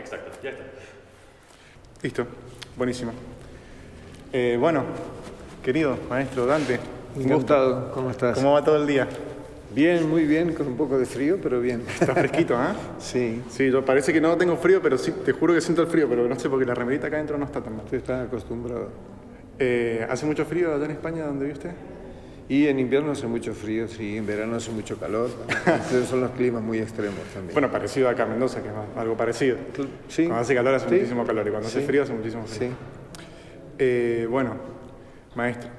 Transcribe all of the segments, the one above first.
Exacto, ya está. Listo, buenísimo. Bueno, querido maestro Dante, Encantado, ¿cómo estás? ¿cómo va todo el día? Bien, muy bien, con un poco de frío, pero bien. Está fresquito, ¿ah? Sí, Sí, yo parece que no tengo frío, pero sí, te juro que siento el frío, pero no sé porque la remerita acá adentro no está tan mal. tú estás acostumbrado. ¿Hace mucho frío allá en España donde vive usted? Y en invierno hace mucho frío, sí, en verano hace mucho calor. Entonces son los climas muy extremos también. Bueno, parecido acá en Mendoza, que es algo parecido. Sí. Cuando hace calor hace Sí. muchísimo calor y cuando hace Sí. frío hace muchísimo frío. Sí. Bueno, maestro,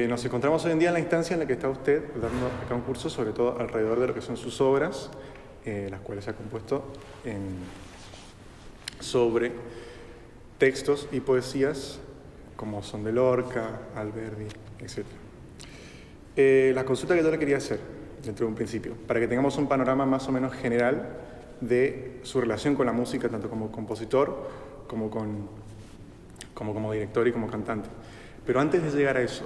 nos encontramos hoy en día en la instancia en la que está usted dando acá un curso, sobre todo alrededor de lo que son sus obras, las cuales ha compuesto sobre textos y poesías como son de Lorca, Alberdi, etc. La consulta que yo le quería hacer, dentro de un principio, para que tengamos un panorama más o menos general de su relación con la música, tanto como compositor, como director y como cantante. Pero antes de llegar a eso,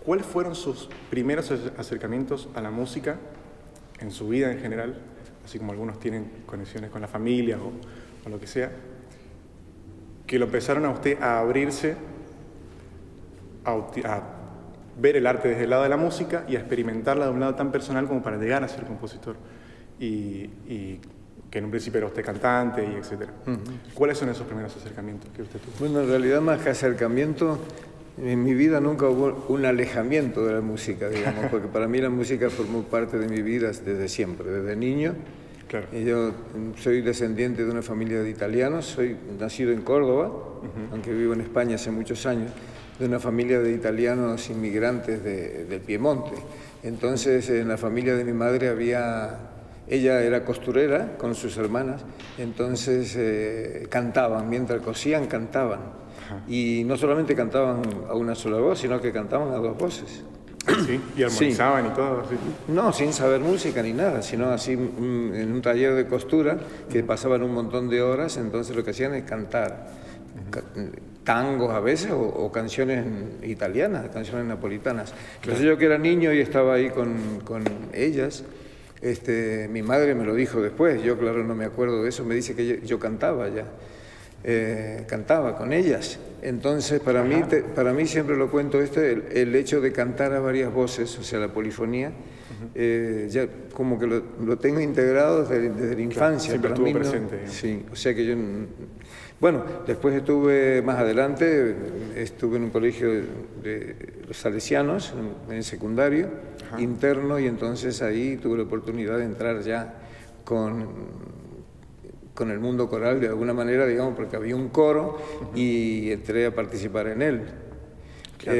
¿cuáles fueron sus primeros acercamientos a la música en su vida en general? Así como algunos tienen conexiones con la familia o lo que sea, que lo empezaron a usted a abrirse a ver el arte desde el lado de la música y a experimentarla de un lado tan personal como para llegar a ser compositor y que en un principio era usted cantante y etcétera. ¿Cuáles son esos primeros acercamientos que usted tuvo? Bueno, en realidad más que acercamiento, en mi vida nunca hubo un alejamiento de la música, digamos, porque para mí la música formó parte de mi vida desde siempre, desde niño. Claro. Yo soy descendiente de una familia de italianos, soy nacido en Córdoba, aunque vivo en España hace muchos años, de una familia de italianos inmigrantes del Piemonte. Entonces, en la familia de mi madre ella era costurera con sus hermanas, entonces cantaban, mientras cosían cantaban. Y no solamente cantaban a una sola voz, sino que cantaban a dos voces. Sí, y armonizaban y todo. Sí. No, sin saber música ni nada, sino así en un taller de costura que pasaban un montón de horas, entonces lo que hacían es cantar tangos a veces o canciones italianas, canciones napolitanas. Entonces yo que era niño y estaba ahí con ellas, mi madre me lo dijo después, yo claro no me acuerdo de eso, me dice que yo cantaba ya. Cantaba con ellas. Entonces, para mí siempre lo cuento el hecho de cantar a varias voces, o sea, la polifonía, ya como que lo tengo integrado desde la infancia. Siempre para estuvo mí, presente. ¿no? Sí, o sea que yo... Bueno, después más adelante, estuve en un colegio de los salesianos, en el secundario, interno, y entonces ahí tuve la oportunidad de entrar ya con el mundo coral de alguna manera, digamos, porque había un coro y entré a participar en él. Claro.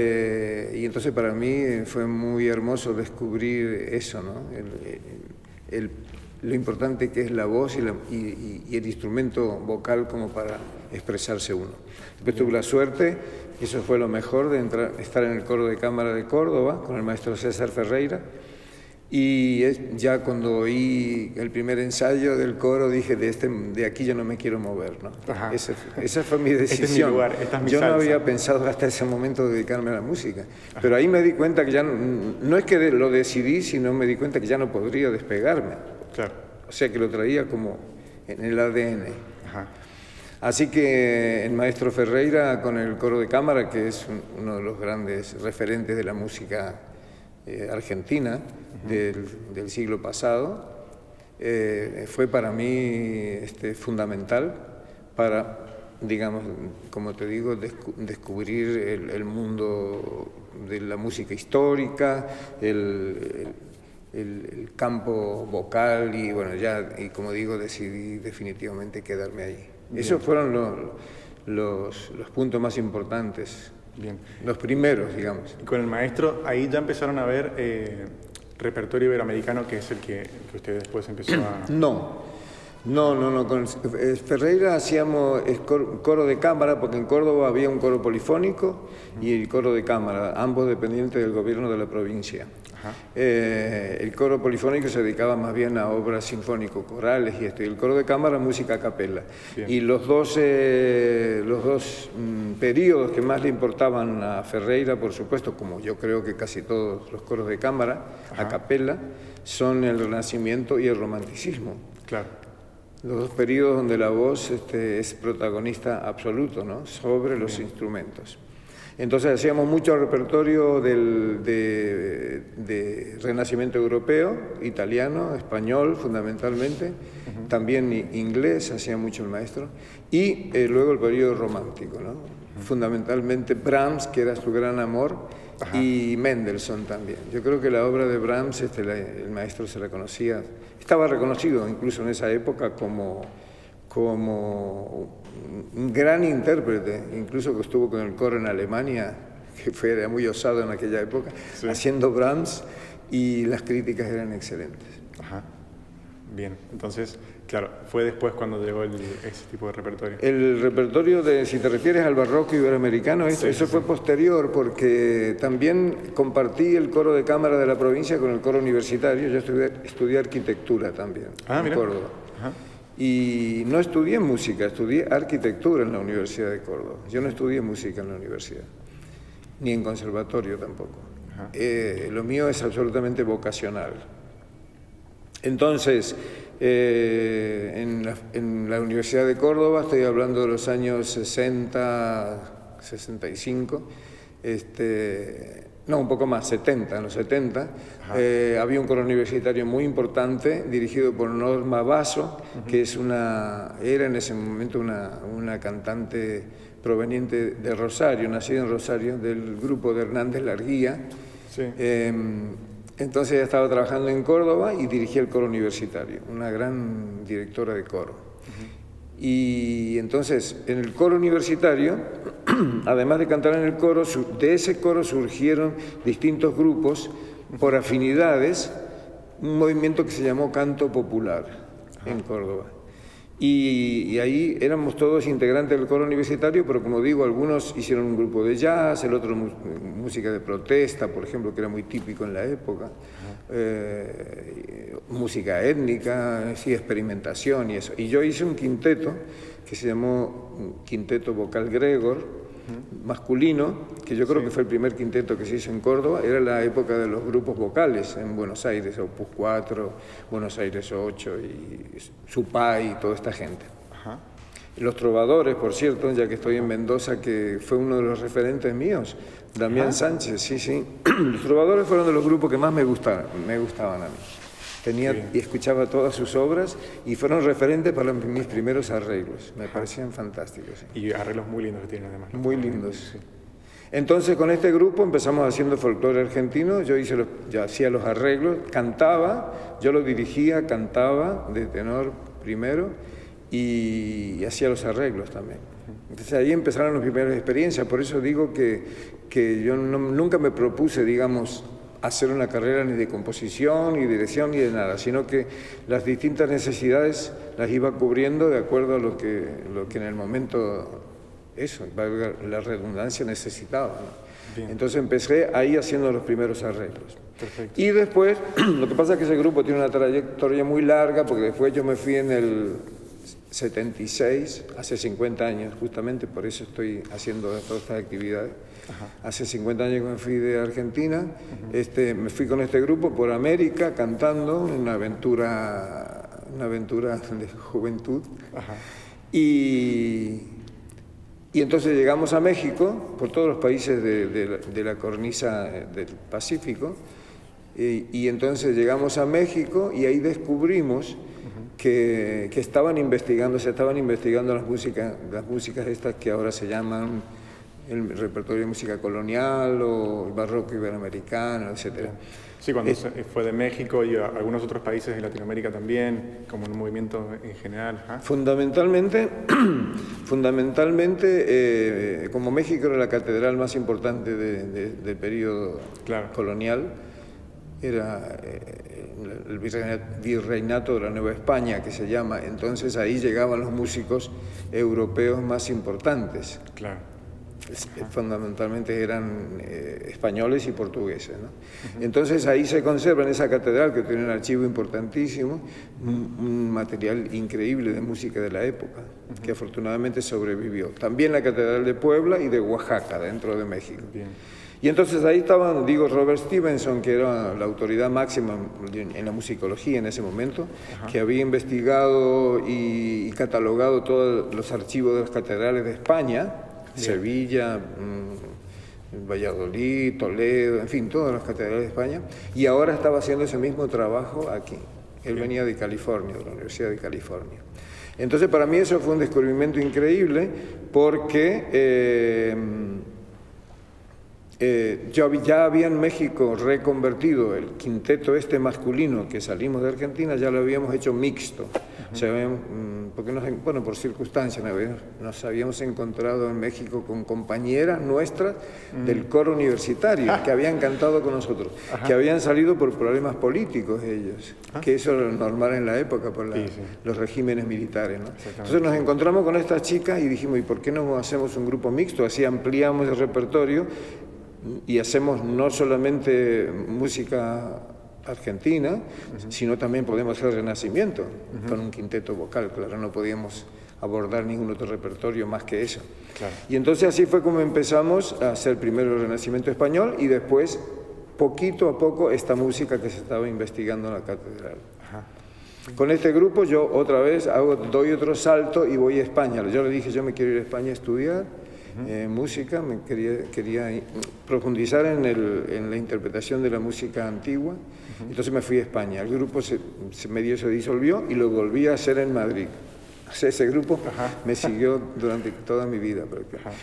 Y entonces para mí fue muy hermoso descubrir eso, ¿no? Lo importante que es la voz y el instrumento vocal como para expresarse uno. Después tuve la suerte, y eso fue lo mejor, de estar en el coro de cámara de Córdoba con el maestro César Ferreira. Y ya cuando oí el primer ensayo del coro dije, de aquí yo no me quiero mover, ¿no? Esa fue mi decisión. Este es mi lugar, esta es mi yo salsa. no había pensado hasta ese momento dedicarme a la música, pero ahí me di cuenta que ya no es que lo decidí, sino me di cuenta que ya no podría despegarme. Claro. O sea que lo traía como en el ADN. Así que el maestro Ferreira con el coro de cámara, que es uno de los grandes referentes de la música argentina del siglo pasado, fue para mí fundamental para, digamos, como te digo, descubrir el mundo de la música histórica, el campo vocal y bueno, y como digo, decidí definitivamente quedarme ahí. Bien. Esos fueron los puntos más importantes. Bien. Los primeros, digamos. Y con el maestro, ahí ya empezaron a ver repertorio iberoamericano, que es el que usted después empezó a... No. Con Ferreira hacíamos coro de cámara, porque en Córdoba había un coro polifónico y el coro de cámara, ambos dependientes del gobierno de la provincia. El coro polifónico se dedicaba más bien a obras sinfónico-corales y el coro de cámara, música a capella. Bien. Y los dos periodos que más le importaban a Ferreira, por supuesto, como yo creo que casi todos los coros de cámara, a capella, son el Renacimiento y el Romanticismo. Claro. Los dos periodos donde la voz es protagonista absoluto, ¿no? Sobre los instrumentos. Entonces hacíamos mucho repertorio de Renacimiento europeo, italiano, español fundamentalmente, también inglés, hacía mucho el maestro, y luego el periodo romántico, ¿no? Fundamentalmente Brahms, que era su gran amor, y Mendelssohn también. Yo creo que la obra de Brahms, el maestro se la conocía, estaba reconocido incluso en esa época como un gran intérprete, incluso que estuvo con el coro en Alemania, que era muy osado en aquella época, haciendo Brahms, y las críticas eran excelentes. Ajá. Bien, entonces, claro, fue después cuando llegó ese tipo de repertorio. El repertorio si te refieres al barroco iberoamericano, eso fue posterior, porque también compartí el coro de cámara de la provincia con el coro universitario. Yo estudié arquitectura también en Córdoba. Ajá. Y no estudié música, estudié arquitectura en la Universidad de Córdoba. Yo no estudié música en la universidad, ni en conservatorio tampoco. Lo mío es absolutamente vocacional. Entonces, en la Universidad de Córdoba, estoy hablando de los años 60, 65, no, un poco más, 70, en los 70, había un coro universitario muy importante dirigido por Norma Basso, que era en ese momento una cantante proveniente de Rosario, nacida en Rosario, del grupo de Hernández Larguía. Sí. Entonces ella estaba trabajando en Córdoba y dirigía el coro universitario, una gran directora de coro. Y entonces en el coro universitario, además de cantar en el coro, de ese coro surgieron distintos grupos por afinidades, un movimiento que se llamó Canto Popular en Córdoba. Y ahí éramos todos integrantes del coro universitario, pero como digo, algunos hicieron un grupo de jazz, el otro música de protesta, por ejemplo, que era muy típico en la época, música étnica, sí, experimentación y eso. Y yo hice un quinteto que se llamó Quinteto Vocal Gregor, masculino, que yo creo que fue el primer quinteto que se hizo en Córdoba. Era la época de los grupos vocales en Buenos Aires, Opus 4, Buenos Aires 8 y Supay y toda esta gente. Los Trovadores, por cierto, ya que estoy en Mendoza, que fue uno de los referentes míos, Damián Sánchez, sí. Los Trovadores fueron de los grupos que más me gustaban a mí. Y escuchaba todas sus obras y fueron referentes para mis primeros arreglos. Me parecían fantásticos. Sí. Y arreglos muy lindos que tienen además. Muy lindos. Sí. Entonces con este grupo empezamos haciendo folclore argentino. Yo hacía los arreglos, cantaba, yo lo dirigía, cantaba de tenor primero y hacía los arreglos también. Entonces ahí empezaron las primeras experiencias. Por eso digo que yo nunca me propuse, digamos, hacer una carrera ni de composición, ni de dirección, ni de nada, sino que las distintas necesidades las iba cubriendo de acuerdo a lo que en el momento, valga la redundancia, necesitaba, ¿no? Entonces empecé ahí haciendo los primeros arreglos. Perfecto. Y después, lo que pasa es que ese grupo tiene una trayectoria muy larga, porque después yo me fui en el 76, hace 50 años justamente, por eso estoy haciendo todas estas actividades. Hace 50 años que me fui de Argentina, me fui con este grupo por América cantando, una aventura de juventud. Y entonces llegamos a México, por todos los países de la cornisa del Pacífico, y entonces llegamos a México y ahí descubrimos que se estaban investigando las músicas estas que ahora se llaman el repertorio de música colonial o el barroco iberoamericano, etc. Sí, cuando fue de México y a algunos otros países de Latinoamérica también, como un movimiento en general. Fundamentalmente, como México era la catedral más importante del periodo colonial, era el virreinato de la Nueva España, que se llama, entonces ahí llegaban los músicos europeos más importantes. Fundamentalmente eran españoles y portugueses, ¿no? Entonces ahí se conserva en esa catedral, que tiene un archivo importantísimo, un material increíble de música de la época, que afortunadamente sobrevivió. También la catedral de Puebla y de Oaxaca, dentro de México. Y entonces ahí estaban, digo, Robert Stevenson, que era la autoridad máxima en la musicología en ese momento, que había investigado y catalogado todos los archivos de las catedrales de España, Sevilla, Valladolid, Toledo, en fin, todas las catedrales de España, y ahora estaba haciendo ese mismo trabajo aquí. Él venía de California, de la Universidad de California. Entonces, para mí eso fue un descubrimiento increíble porque yo ya había en México reconvertido el quinteto este masculino que salimos de Argentina, ya lo habíamos hecho mixto. O sea, porque bueno, por circunstancias nos habíamos encontrado en México con compañeras nuestras del coro universitario que habían cantado con nosotros, que habían salido por problemas políticos ellos, que eso era normal en la época por los regímenes militares, ¿no? Entonces nos encontramos con estas chicas y dijimos, ¿y por qué no hacemos un grupo mixto? Así ampliamos el repertorio y hacemos no solamente música argentina, sino también podemos hacer Renacimiento con un quinteto vocal, claro, no podíamos abordar ningún otro repertorio más que eso. Claro. Y entonces así fue como empezamos a hacer primero el Renacimiento español y después, poquito a poco, esta música que se estaba investigando en la catedral. Con este grupo yo otra vez doy otro salto y voy a España. Yo le dije, yo me quiero ir a España a estudiar música, quería profundizar en la interpretación de la música antigua, entonces me fui a España. El grupo medio se disolvió y lo volví a hacer en Madrid. O sea, ese grupo me siguió durante toda mi vida.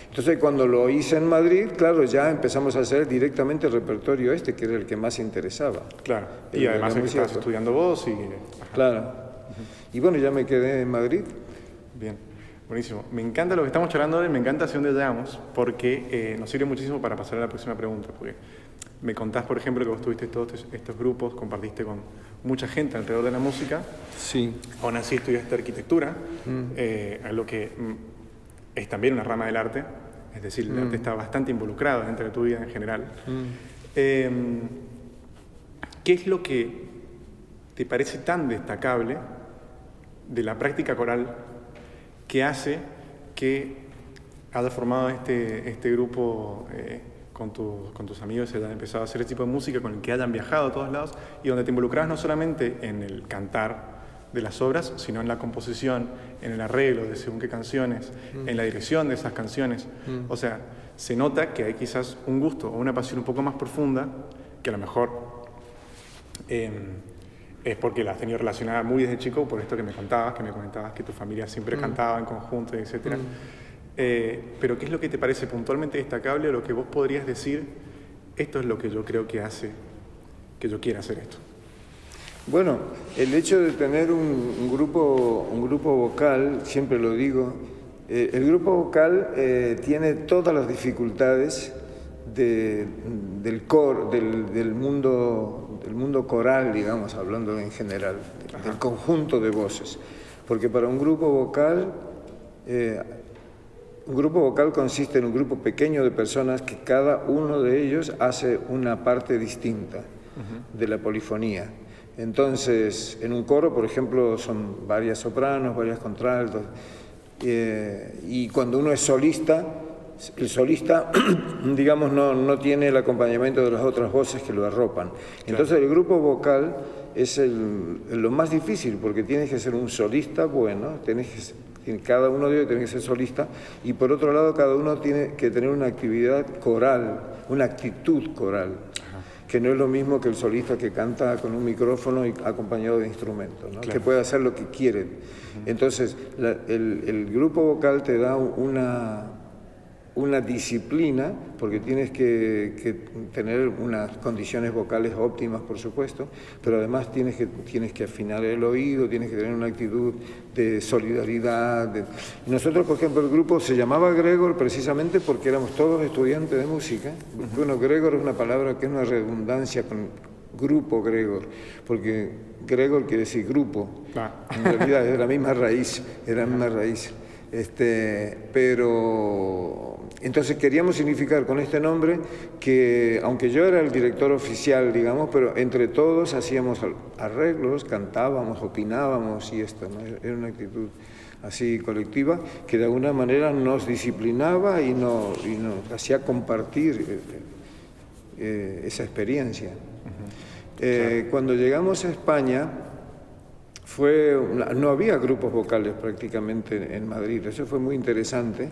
Entonces cuando lo hice en Madrid, claro, ya empezamos a hacer directamente el repertorio este, que era el que más interesaba. Claro, y además que estabas estudiando vos y... Claro. Y bueno, ya me quedé en Madrid. Bien. Buenísimo. Me encanta lo que estamos charlando hoy, me encanta hacia dónde llegamos, porque nos sirve muchísimo para pasar a la próxima pregunta. Porque me contás, por ejemplo, que vos tuviste todos estos grupos, compartiste con mucha gente alrededor de la música. Sí. Aún así estudiaste arquitectura, a lo que es también una rama del arte, es decir, el arte está bastante involucrado dentro de tu vida en general. ¿Qué es lo que te parece tan destacable de la práctica coral que hace que hayas formado este grupo con tus amigos y hayan empezado a hacer este tipo de música, con el que hayan viajado a todos lados y donde te involucrabas no solamente en el cantar de las obras, sino en la composición, en el arreglo de según qué canciones, en la dirección de esas canciones? O sea, se nota que hay quizás un gusto o una pasión un poco más profunda que a lo mejor es porque la has tenido relacionada muy desde chico, por esto que me comentabas que tu familia siempre cantaba en conjunto, etc. Pero ¿qué es lo que te parece puntualmente destacable o lo que vos podrías decir, esto es lo que yo creo que hace que yo quiera hacer esto? Bueno, el hecho de tener un grupo vocal, siempre lo digo, el grupo vocal tiene todas las dificultades del mundo coral, digamos, hablando en general, del conjunto de voces. Porque para un grupo vocal consiste en un grupo pequeño de personas que cada uno de ellos hace una parte distinta de la polifonía. Entonces, en un coro, por ejemplo, son varias sopranos, varias contraltos, y cuando uno es solista, el solista, digamos, no tiene el acompañamiento de las otras voces que lo arropan. Entonces el grupo vocal es lo más difícil, porque tienes que ser un solista bueno, cada uno de ellos tiene que ser solista, y por otro lado cada uno tiene que tener una actividad coral, una actitud coral, que no es lo mismo que el solista que canta con un micrófono y acompañado de instrumentos, ¿no? Que puede hacer lo que quiere. Entonces el grupo vocal te da una disciplina, porque tienes que tener unas condiciones vocales óptimas, por supuesto, pero además tienes que afinar el oído, tienes que tener una actitud de solidaridad. Nosotros, por ejemplo, el grupo se llamaba Gregor precisamente porque éramos todos estudiantes de música. Bueno, Gregor es una palabra que es una redundancia con grupo Gregor, porque Gregor quiere decir grupo. En realidad es de la misma raíz, pero entonces queríamos significar con este nombre que, aunque yo era el director oficial, digamos, pero entre todos hacíamos arreglos, cantábamos, opinábamos y esto, ¿no? Era una actitud así colectiva que de alguna manera nos disciplinaba y nos hacía compartir esa experiencia. Claro. Cuando llegamos a España, no había grupos vocales prácticamente en Madrid, eso fue muy interesante,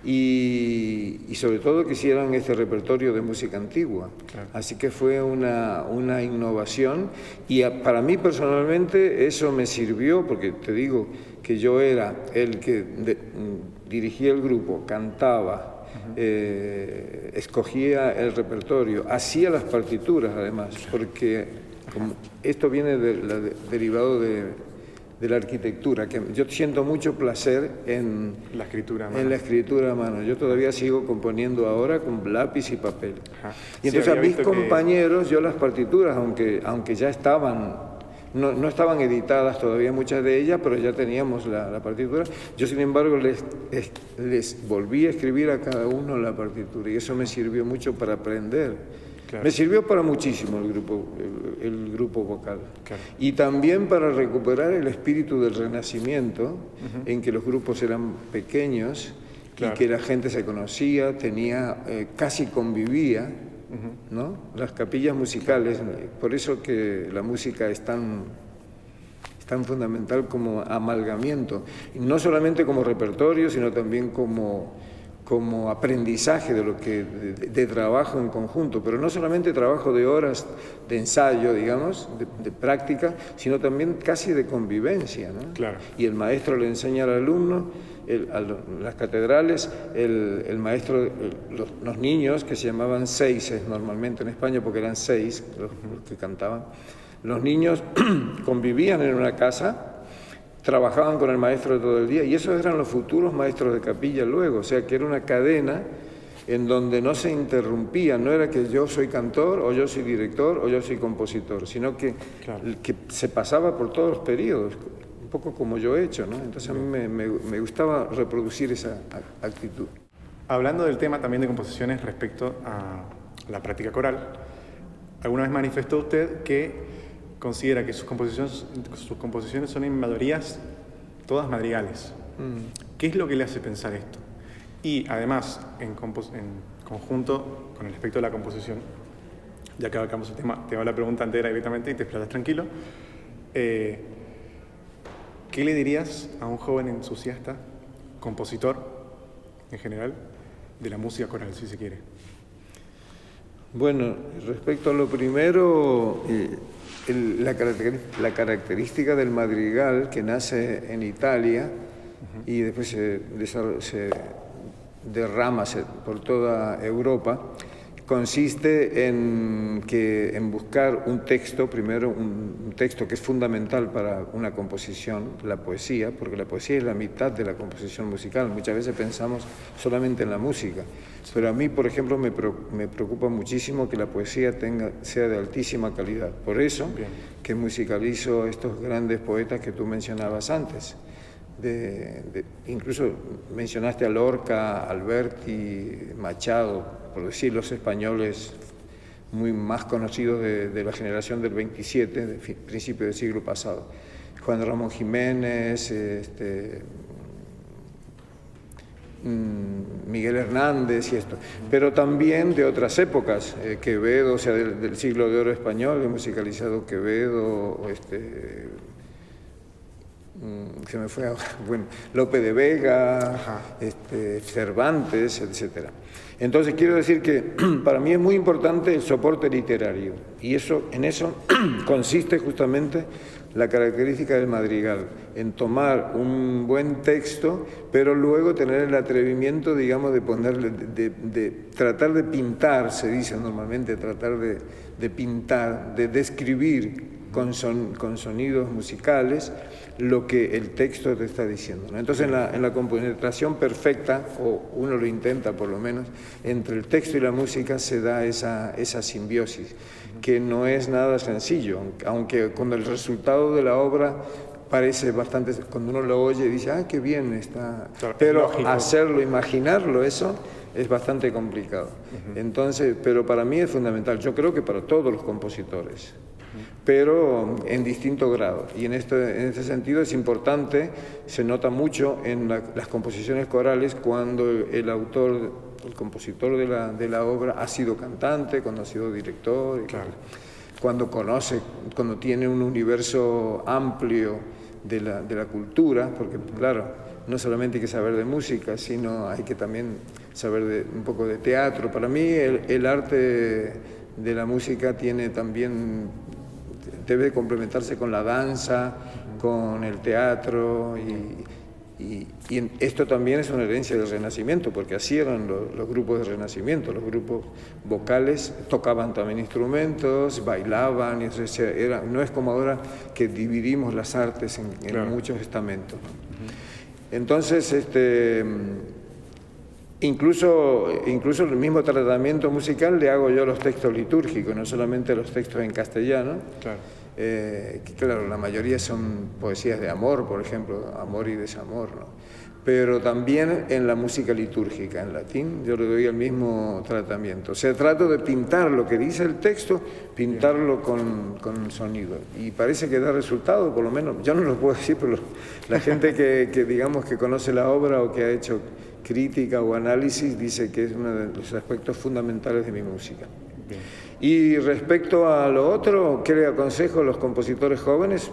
y sobre todo que hicieran este repertorio de música antigua. Claro. Así que fue una innovación, y para mí personalmente eso me sirvió, porque te digo que yo era el que dirigía el grupo, cantaba, escogía el repertorio, hacía las partituras además, porque como esto viene derivado de la arquitectura, que yo siento mucho placer en la escritura a mano. En la escritura a mano. Yo todavía sigo componiendo ahora con lápiz y papel. Y sí, entonces a mis compañeros, yo las partituras, aunque ya estaban, no estaban editadas todavía muchas de ellas, pero ya teníamos la partitura, yo sin embargo les volví a escribir a cada uno la partitura, y eso me sirvió mucho para aprender. Claro. Me sirvió para muchísimo el grupo vocal. Claro. Y también para recuperar el espíritu del Renacimiento, en que los grupos eran pequeños, claro, y que la gente se conocía, casi convivía, ¿no? Las capillas musicales, por eso que la música es tan fundamental como amalgamiento, y no solamente como repertorio, sino también como aprendizaje de trabajo en conjunto, pero no solamente trabajo de horas de ensayo, digamos, de práctica, sino también casi de convivencia, ¿no? Claro. Y el maestro le enseña al alumno, las catedrales, el maestro, los niños, que se llamaban seises normalmente en España, porque eran 6 los que cantaban, los niños convivían en una casa, trabajaban con el maestro todo el día, y esos eran los futuros maestros de capilla luego, o sea que era una cadena en donde no se interrumpía, no era que yo soy cantor, o yo soy director, o yo soy compositor, sino que, claro, que se pasaba por todos los periodos, un poco como yo he hecho, ¿no? Entonces a mí me gustaba reproducir esa actitud. Hablando del tema también de composiciones respecto a la práctica coral, alguna vez manifestó usted que considera que sus composiciones son en mayorías todas madrigales. ¿Qué es lo que le hace pensar esto? Y además, en conjunto con el aspecto de la composición, ya que abarcamos el tema, te hago la pregunta entera directamente y te explayas tranquilo. ¿Qué le dirías a un joven entusiasta, compositor en general, de la música coral, si se quiere? Bueno, respecto a lo primero, la característica del madrigal, que nace en Italia y después se derrama por toda Europa, consiste en buscar un texto, primero un texto que es fundamental para una composición, la poesía, porque la poesía es la mitad de la composición musical. Muchas veces pensamos solamente en la música, pero a mí, por ejemplo, me preocupa muchísimo que la poesía sea de altísima calidad. Por eso que musicalizo estos grandes poetas que tú mencionabas antes. Incluso mencionaste a Lorca, Alberti, Machado, por decir los españoles muy más conocidos de la generación del 27, de principio del siglo pasado. Juan Ramón Jiménez, Miguel Hernández y esto, pero también de otras épocas, Quevedo, o sea, del siglo de oro español, he musicalizado Quevedo, se me fue ahora, bueno, Lope de Vega, Cervantes, etcétera. Entonces quiero decir que para mí es muy importante el soporte literario, y en eso consiste justamente la característica del madrigal, en tomar un buen texto, pero luego tener el atrevimiento, digamos, de tratar de pintar, se dice normalmente, tratar de pintar, de describir con sonidos musicales lo que el texto te está diciendo, ¿no? Entonces en la compenetración perfecta, o uno lo intenta por lo menos, entre el texto y la música se da esa simbiosis, que no es nada sencillo, aunque cuando el resultado de la obra parece bastante, cuando uno lo oye dice, ah, qué bien está, claro, pero hacerlo, imaginarlo, eso es bastante complicado. Entonces, pero para mí es fundamental, yo creo que para todos los compositores, pero en distinto grado. Y en este sentido es importante, se nota mucho en las composiciones corales cuando el autor, el compositor de la obra ha sido cantante, cuando ha sido director, Claro. cuando tiene un universo amplio de la cultura, porque claro, no solamente hay que saber de música, sino hay que también saber un poco de teatro. Para mí el arte de la música debe complementarse con la danza, con el teatro y esto también es una herencia del Renacimiento, porque así eran los grupos del Renacimiento, los grupos vocales tocaban también instrumentos, bailaban, no es como ahora que dividimos las artes en muchos estamentos. Entonces, incluso el mismo tratamiento musical le hago yo a los textos litúrgicos, no solamente los textos en castellano. Claro. Que claro, la mayoría son poesías de amor, por ejemplo, amor y desamor, ¿no? Pero también en la música litúrgica, en latín, yo le doy el mismo tratamiento. O sea, trato de pintar lo que dice el texto, pintarlo con sonido. Y parece que da resultado, por lo menos, yo no lo puedo decir, pero la gente que digamos que conoce la obra o que ha hecho crítica o análisis dice que es uno de los aspectos fundamentales de mi música. Bien. Y respecto a lo otro, ¿qué le aconsejo a los compositores jóvenes?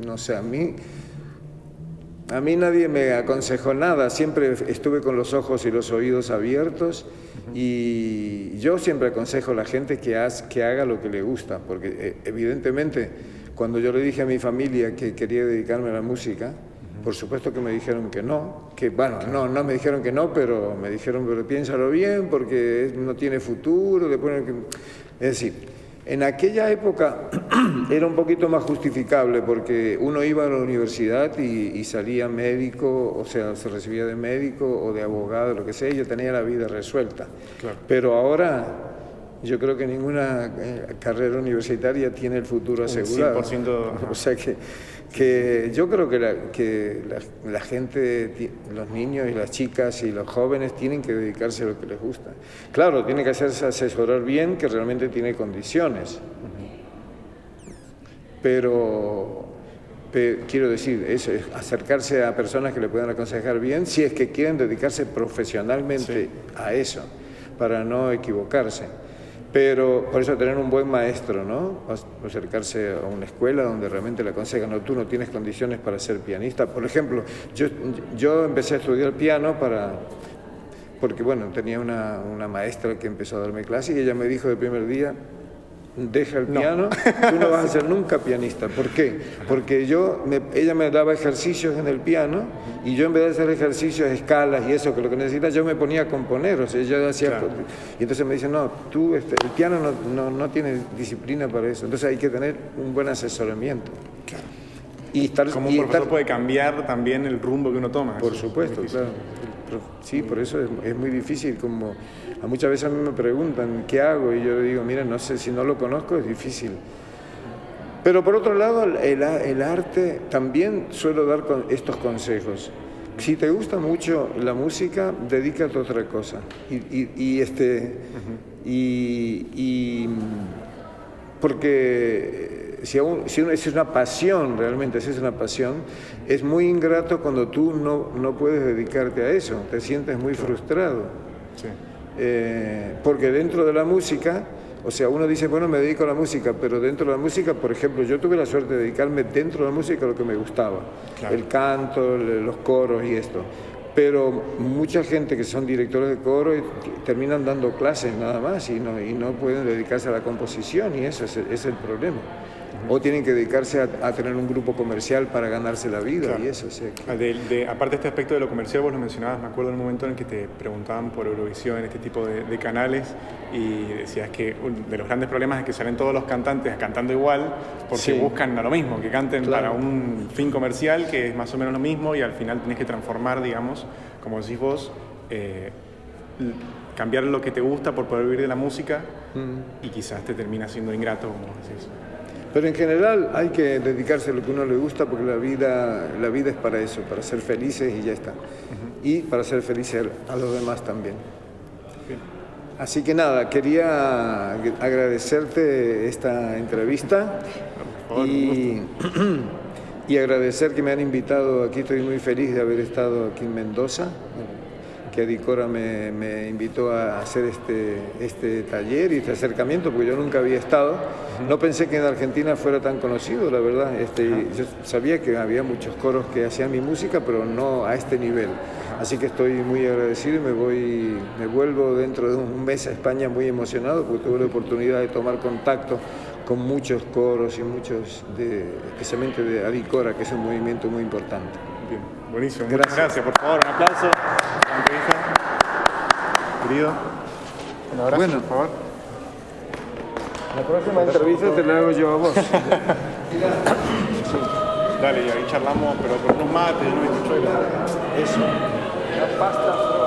No sé, a mí nadie me aconsejó nada, siempre estuve con los ojos y los oídos abiertos y yo siempre aconsejo a la gente que haga lo que le gusta, porque evidentemente cuando yo le dije a mi familia que quería dedicarme a la música, por supuesto que me dijeron que no, no me dijeron que no, pero me dijeron, pero piénsalo bien porque no tiene futuro. Es decir, en aquella época era un poquito más justificable porque uno iba a la universidad y salía médico, o sea, se recibía de médico o de abogado, lo que sea, y yo tenía la vida resuelta. Claro. Pero ahora yo creo que ninguna carrera universitaria tiene el futuro asegurado. 100%. O sea que yo creo que la gente, los niños y las chicas y los jóvenes tienen que dedicarse a lo que les gusta. Claro, tiene que hacerse asesorar bien, que realmente tiene condiciones. Pero quiero decir, eso es acercarse a personas que le puedan aconsejar bien si es que quieren dedicarse profesionalmente a eso, para no equivocarse. Pero por eso tener un buen maestro, ¿no? Acercarse a una escuela donde realmente le aconsejan, no, tú no tienes condiciones para ser pianista. Por ejemplo, yo empecé a estudiar piano porque bueno, tenía una maestra que empezó a darme clases y ella me dijo del primer día, deja el piano, tú no vas a ser nunca pianista. ¿Por qué? Porque ella me daba ejercicios en el piano y yo en vez de hacer ejercicios, escalas y eso que lo que necesitas, yo me ponía a componer, o sea, yo hacía... Claro. Y entonces me dice, no, tú, el piano no tiene disciplina para eso, entonces hay que tener un buen asesoramiento. Claro. Y estar, como un profesor puede cambiar también el rumbo que uno toma. Por supuesto, claro. Sí, por eso es muy difícil, como muchas veces a mí me preguntan qué hago y yo digo, mira, no sé, si no lo conozco es difícil. Pero por otro lado, el arte también suelo dar estos consejos. Si te gusta mucho la música, dedícate a otra cosa. Porque si es una pasión, realmente si es una pasión, es muy ingrato cuando tú no puedes dedicarte a eso, te sientes muy frustrado. Sí. Porque dentro de la música, o sea, uno dice, bueno, me dedico a la música, pero dentro de la música, por ejemplo, yo tuve la suerte de dedicarme dentro de la música a lo que me gustaba, claro. El canto, los coros y esto. Pero mucha gente que son directores de coro terminan dando clases nada más y no pueden dedicarse a la composición y eso es el problema. O tienen que dedicarse a tener un grupo comercial para ganarse la vida, claro. Y eso. O sea, aparte de este aspecto de lo comercial, vos lo mencionabas, me acuerdo en un momento en el que te preguntaban por Eurovisión, este tipo de canales, y decías que uno de los grandes problemas es que salen todos los cantantes cantando igual, porque sí. Buscan a lo mismo, que canten claro. Para un fin comercial, que es más o menos lo mismo, y al final tenés que transformar, digamos, como decís vos, cambiar lo que te gusta por poder vivir de la música, y quizás te termina siendo ingrato, como decís. Pero en general hay que dedicarse a lo que uno le gusta porque la vida es para eso, para ser felices y ya está. Y para ser felices a los demás también. Bien. Así que nada, quería agradecerte esta entrevista y agradecer que me han invitado aquí. Estoy muy feliz de haber estado aquí en Mendoza, que Adicora me invitó a hacer este taller y este acercamiento, porque yo nunca había estado. No pensé que en Argentina fuera tan conocido, la verdad. Yo sabía que había muchos coros que hacían mi música, pero no a este nivel. Así que estoy muy agradecido y me vuelvo dentro de un mes a España muy emocionado, porque tuve la oportunidad de tomar contacto con muchos coros y muchos, especialmente de Adicora, que es un movimiento muy importante. Bien, buenísimo. Gracias. Muchas gracias. Por favor, un aplauso. La entrevista. Querido, un abrazo, Bueno. por favor. La próxima entrevista te la hago yo a vos. Dale, y ahí charlamos, pero con unos mates, unos bizcochuelos. Eso. La pasta.